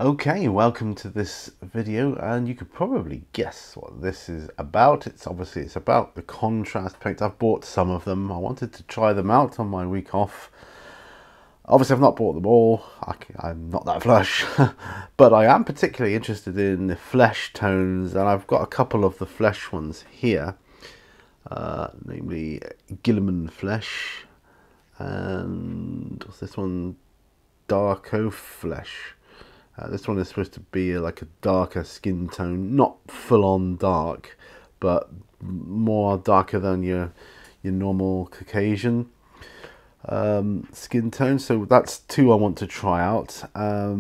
Okay, welcome to this video, and you could probably guess what this is about. It's about the contrast paints. I've bought some of them. I wanted to try them out on my week off. Obviously, I've not bought them all. I'm not that flush, but I am particularly interested in the flesh tones, and I've got a couple of the flesh ones here, namely Guilliman Flesh, and what's this one? Darko Flesh. This one is supposed to be like a darker skin tone, not full-on dark, but more darker than your normal Caucasian skin tone. So that's two I want to try out. I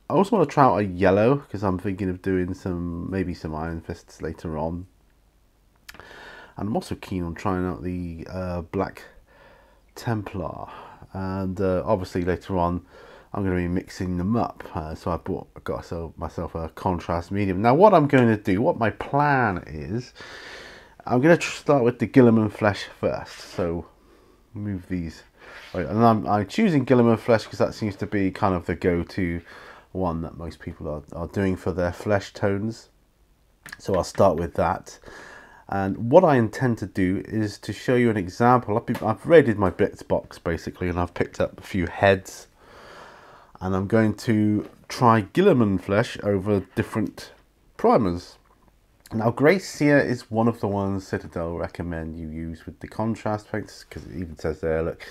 also want to try out a yellow because I'm thinking of doing maybe some Iron Fists later on. And I'm also keen on trying out the Black Templar, and obviously later on I'm going to be mixing them up, so I got myself a contrast medium. Now what I'm going to do, what my plan is, I'm going to start with the Guilliman Flesh first. So move these, right, and I'm choosing Guilliman Flesh because that seems to be kind of the go-to one that most people are doing for their flesh tones. So I'll start with that. And what I intend to do is to show you an example. I've raided my bits box basically, and I've picked up a few heads. And I'm going to try Guilliman Flesh over different primers. Now, Grey Seer is one of the ones Citadel recommend you use with the contrast paints, because it even says there, look,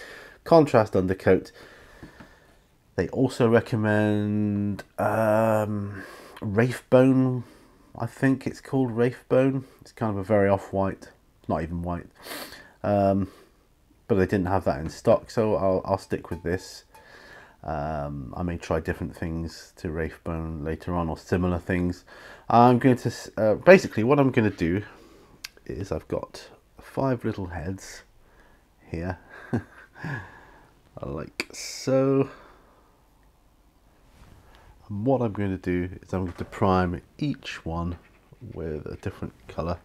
contrast undercoat. They also recommend Wraithbone. I think it's called Wraithbone. It's kind of a very off-white, not even white. But they didn't have that in stock, so I'll stick with this. I may try different things to Wraithbone later on, or similar things. I'm going to basically what I'm going to do is I've got 5 little heads here, like so. And what I'm going to do is I'm going to prime each one with a different colour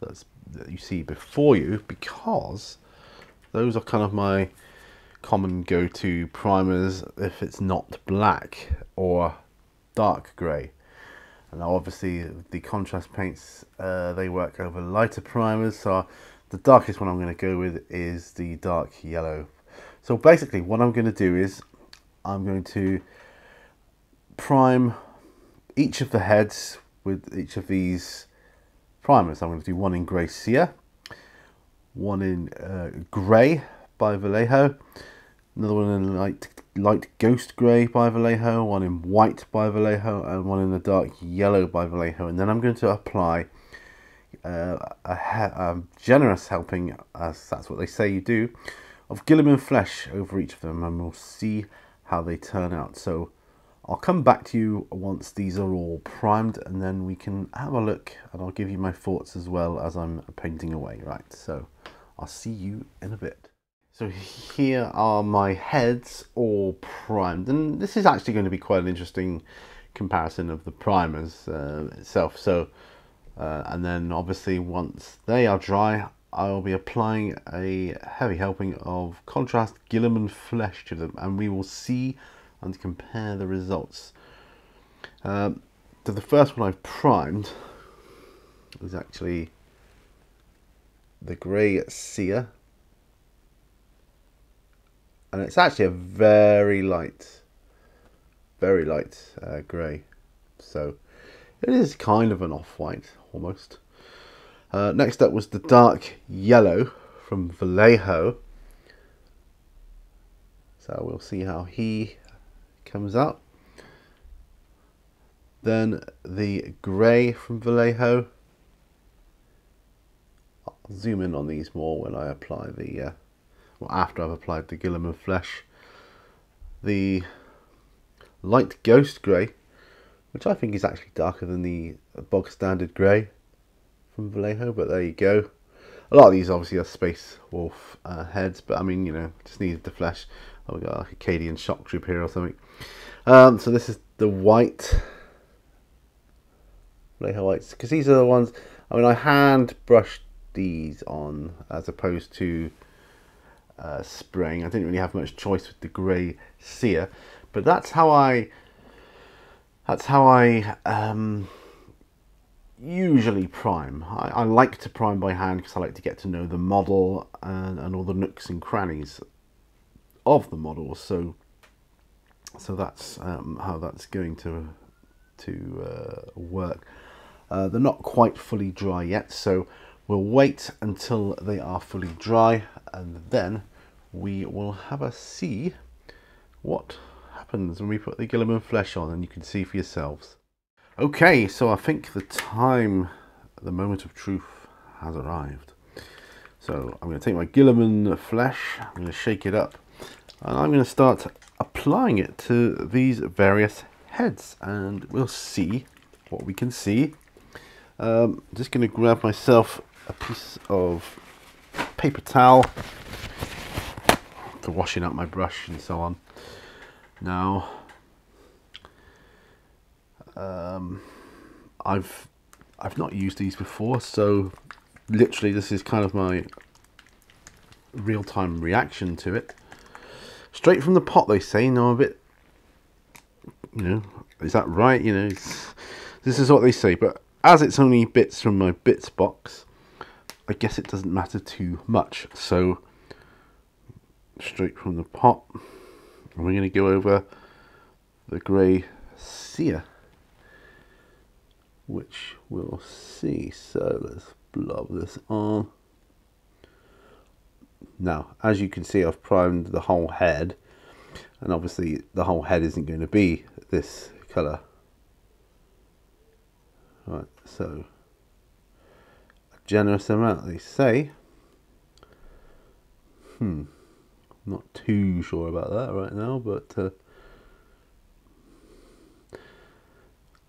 that you see before you, because those are kind of my common go-to primers if it's not black or dark grey. And now obviously the contrast paints, they work over lighter primers, so the darkest one I'm going to go with is the dark yellow. So basically what I'm going to do is I'm going to prime each of the heads with each of these primers. I'm going to do one in Grey Seer, one in Grey by Vallejo, another one in light Ghost Grey by Vallejo, one in White by Vallejo, and one in the dark yellow by Vallejo. And then I'm going to apply a generous helping, as that's what they say you do, of Guilliman Flesh over each of them, and we'll see how they turn out. So I'll come back to you once these are all primed, and then we can have a look, and I'll give you my thoughts as well as I'm painting away. Right, so I'll see you in a bit. So here are my heads all primed, and this is actually going to be quite an interesting comparison of the primers itself. So and then obviously once they are dry, I'll be applying a heavy helping of contrast Guilliman Flesh to them, and we will see and compare the results. So the first one I've primed is actually the Grey Seer. And it's actually a very light grey, so it is kind of an off-white almost. Next up was the dark yellow from Vallejo, so we'll see how he comes out. Then the grey from Vallejo. I'll zoom in on these more when I apply the after I've applied the Guilliman Flesh. The light Ghost Grey, which I think is actually darker than the bog standard grey from Vallejo, but there you go. A lot of these obviously are Space Wolf heads, but I mean, you know, just needed the flesh. Oh, we got like a Acadian shock troop here or something. So this is the white Vallejo whites, because these are the ones, I mean, I hand brushed these on as opposed to spraying. I didn't really have much choice with the Grey Seer, but that's how I that's how I usually prime. I like to prime by hand because I like to get to know the model and all the nooks and crannies of the model. So that's how that's going to work. They're not quite fully dry yet, so we'll wait until they are fully dry, and then we will have a see what happens when we put the Guilliman Flesh on, and you can see for yourselves. Okay, so I think the moment of truth has arrived. So I'm going to take my Guilliman Flesh, I'm going to shake it up, and I'm going to start applying it to these various heads, and we'll see what we can see. Just going to grab myself a piece of paper towel for washing out my brush and so on. Now, I've not used these before, so literally this is kind of my real-time reaction to it. Straight from the pot, they say. Now, a bit, you know, is that right? You know, this is what they say, but as it's only bits from my bits box, I guess it doesn't matter too much. So straight from the pot, and we're going to go over the grey sear, which we'll see. So let's blob this on. Now, as you can see, I've primed the whole head, and obviously the whole head isn't going to be this colour. Right, so a generous amount, they say. Not too sure about that right now, but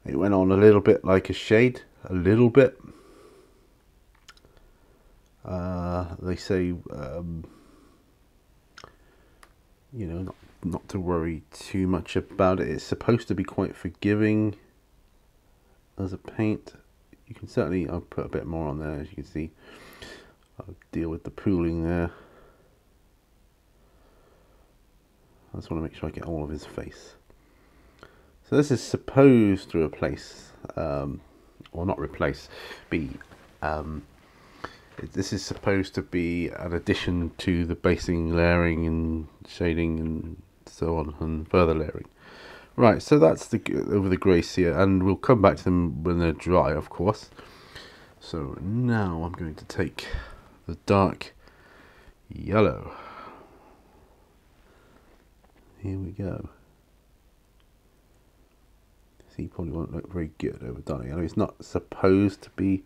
it went on a little bit like a shade, a little bit. They say, you know, not to worry too much about it. It's supposed to be quite forgiving as a paint. You can certainly, I'll put a bit more on there, as you can see. I'll deal with the pooling there. I just want to make sure I get all of his face. So this is supposed to replace, or not replace, be, this is supposed to be an addition to the basing, layering and shading and so on, and further layering. Right, so that's over the grey sear, and we'll come back to them when they're dry, of course. So now I'm going to take the dark yellow. Here we go. See, probably won't look very good over dark yellow. It's not supposed to be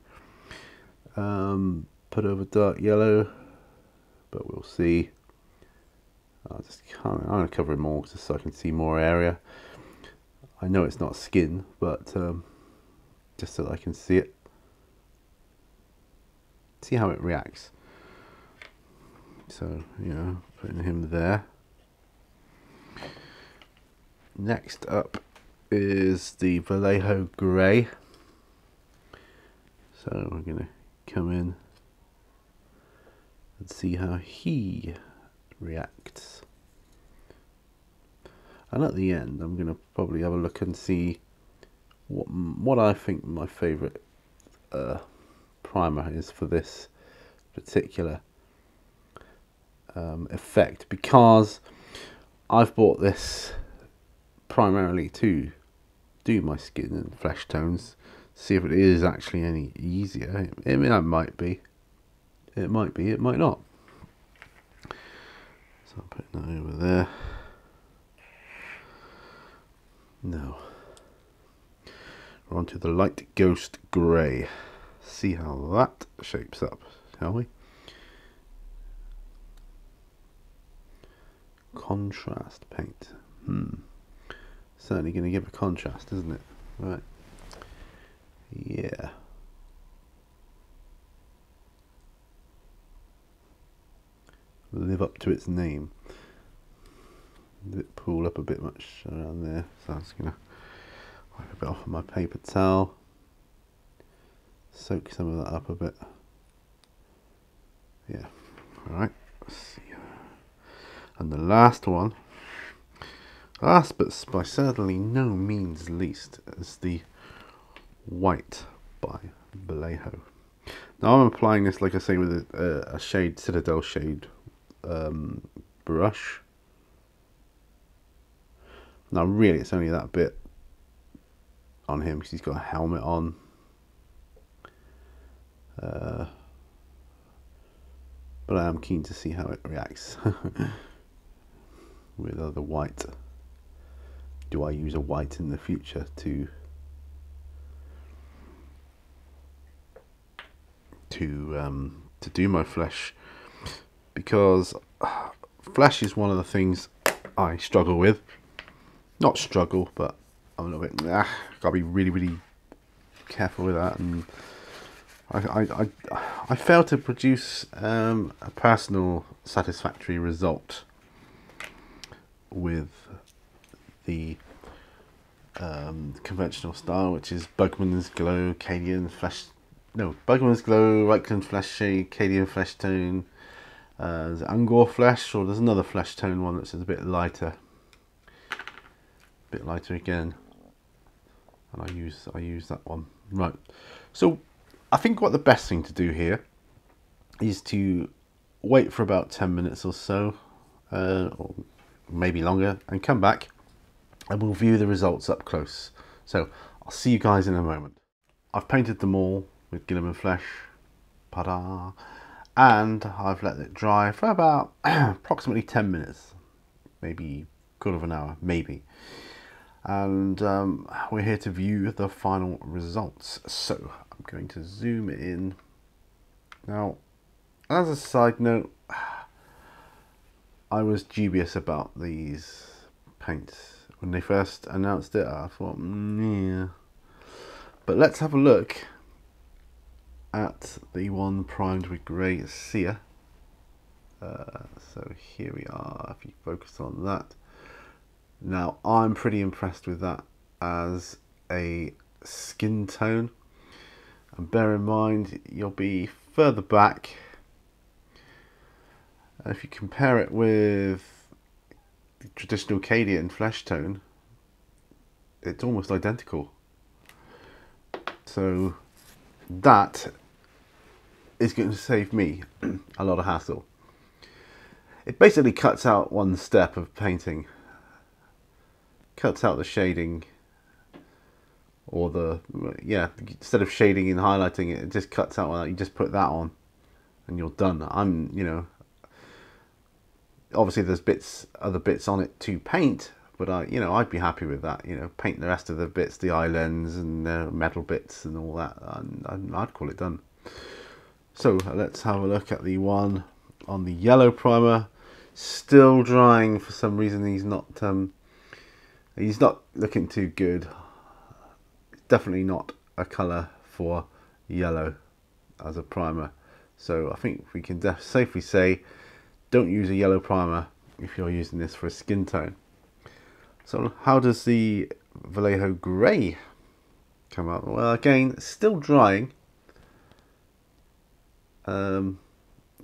put over dark yellow, but we'll see. I'm going to cover it more just so I can see more area. I know it's not skin, but just so that I can see it. See how it reacts. So, you know, putting him there. Next up is the Vallejo Grey. So we're going to come in and see how he reacts. And at the end, I'm going to probably have a look and see what I think my favourite primer is for this particular effect, because I've bought this primarily to do my skin and flesh tones, see if it is actually any easier. I mean, it might be, it might not. So I'm putting that over there. Now we're on to the light ghost grey. See how that shapes up, shall we? Contrast paint. Certainly going to give a contrast, isn't it? Right. Yeah. Live up to its name. Did it pull up a bit much around there? So I'm just going to wipe a bit off of my paper towel. Soak some of that up a bit. Yeah. Alright. Let's see. And the last one, Last but by certainly no means least is the white by Vallejo. Now I'm applying this, like I say, with a shade, Citadel shade brush. Now really it's only that bit on him because he's got a helmet on. But I am keen to see how it reacts with other white. Do I use a white in the future to do my flesh? Because flesh is one of the things I struggle with. Not struggle, but I'm a little bit. Gotta be really careful with that, and I failed to produce a personal satisfactory result with the conventional style, which is Bugman's Glow, Cadian Flesh. No, Bugman's Glow, Reichland Flesh Shade, Cadian Flesh Tone. There's Angor Flesh, or there's another flesh tone one that's a bit lighter. Bit lighter again, and I use that one. Right, so I think what the best thing to do here is to wait for about 10 minutes or so, or maybe longer, and come back and we'll view the results up close. So I'll see you guys in a moment. I've painted them all with Guilliman Flesh, ta-da, and I've let it dry for about approximately 10 minutes, maybe quarter of an hour, maybe. And we're here to view the final results. So I'm going to zoom in. Now, as a side note, I was dubious about these paints. When they first announced it, I thought, yeah. But let's have a look at the one primed with grey Sear. So here we are, if you focus on that. Now, I'm pretty impressed with that as a skin tone. And bear in mind, you'll be further back. And if you compare it with the traditional Cadian flesh tone, it's almost identical. So that is going to save me a lot of hassle. It basically cuts out one step of painting. Cuts out the shading, or the, yeah, instead of shading and highlighting it, it just cuts out that. You just put that on and you're done. You know, obviously there's other bits on it to paint, but I'd be happy with that. You know, paint the rest of the bits, the islands and the metal bits and all that, and I'd call it done. So let's have a look at the one on the yellow primer. Still drying for some reason. He's not looking too good. It's definitely not a colour for yellow as a primer. So I think we can safely say don't use a yellow primer if you're using this for a skin tone. So how does the Vallejo Grey come out? Well, again, still drying. And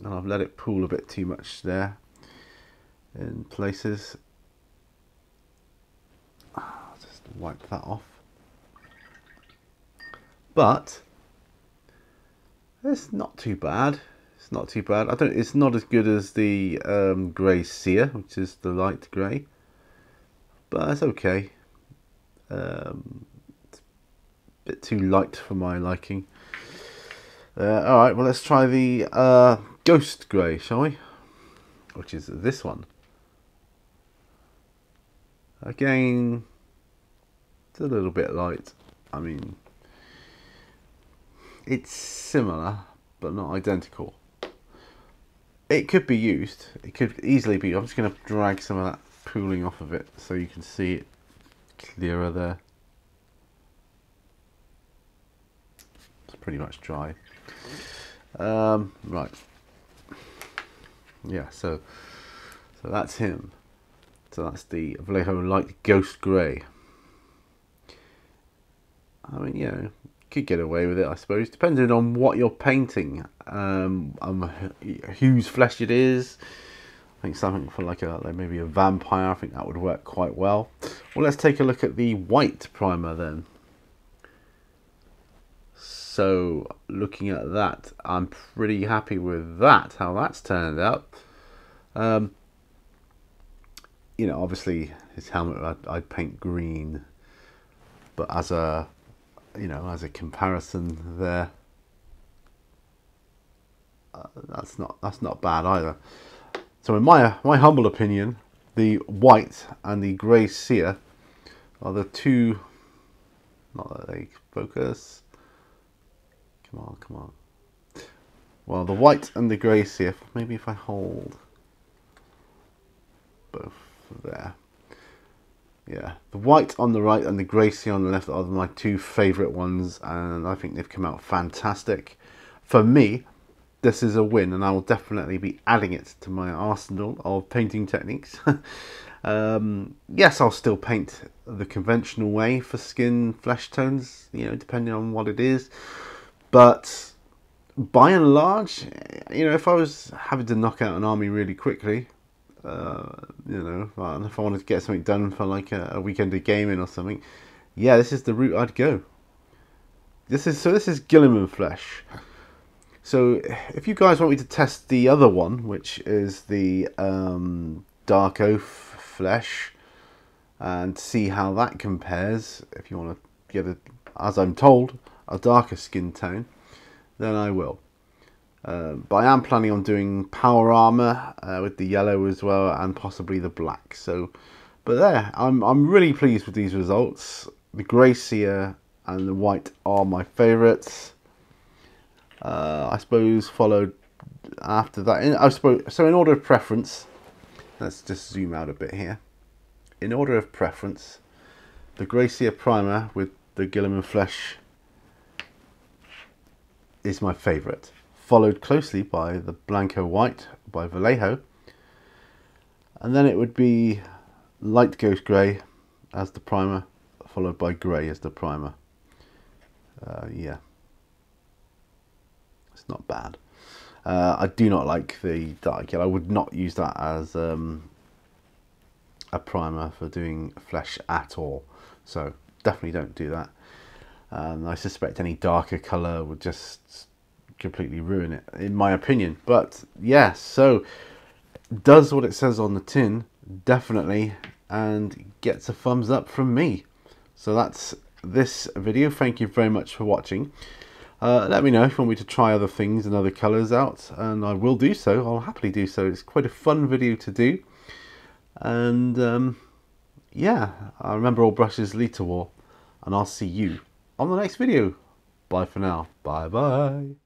I've let it pool a bit too much there in places. I'll just wipe that off. But it's not too bad. It's not too bad. It's not as good as the grey Sear, which is the light grey, but it's okay. It's a bit too light for my liking. Alright, well, let's try the Ghost Grey, shall we? Which is this one. Again, it's a little bit light. I mean, it's similar, but not identical. It could be used. It could easily be. I'm just going to drag some of that pooling off of it so you can see it clearer there. It's pretty much dry. Right. Yeah, so that's him. So that's the Vallejo Light Ghost Grey. I mean, yeah, could get away with it, I suppose, depending on what you're painting, whose flesh it is. think something for like maybe a vampire, I think that would work quite well. Well, let's take a look at the white primer then. So looking at that, I'm pretty happy with that, how that's turned out. You know, obviously his helmet I'd paint green, but as a, you know, as a comparison there, that's not bad either. So in my humble opinion, the white and the grey sear are the two. Not that they focus. Come on. Well, the white and the grey sear. Maybe if I hold both there. Yeah, the white on the right and the grey sear on the left are my two favourite ones, and I think they've come out fantastic. For me, this is a win, and I will definitely be adding it to my arsenal of painting techniques. Yes, I'll still paint the conventional way for skin flesh tones, you know, depending on what it is. But by and large, you know, if I was having to knock out an army really quickly, you know, if I wanted to get something done for like a weekend of gaming or something, yeah, this is the route I'd go. This is Guilliman Flesh. So if you guys want me to test the other one, which is the Dark Oath Flesh, and see how that compares, if you want to get a, as I'm told, a darker skin tone, then I will. But I am planning on doing power armor with the yellow as well, and possibly the black. So, but there, I'm really pleased with these results. The grey sear and the white are my favourites. I suppose followed after that. I suppose so. In order of preference, let's just zoom out a bit here. In order of preference, the grey sear primer with the Guilliman Flesh is my favourite, followed closely by the Blanco White by Vallejo, and then it would be light ghost grey as the primer, followed by grey as the primer. Yeah, it's not bad. I do not like the dark yellow. I would not use that as a primer for doing flesh at all, so definitely don't do that. I suspect any darker colour would just completely ruin it, in my opinion. But yeah, so does what it says on the tin, definitely, and gets a thumbs up from me. So that's this video. Thank you very much for watching. Let me know if you want me to try other things and other colours out, and I will do so. I'll happily do so. It's quite a fun video to do. And yeah, I remember all brushes lead to war, and I'll see you on the next video. Bye for now. Bye bye.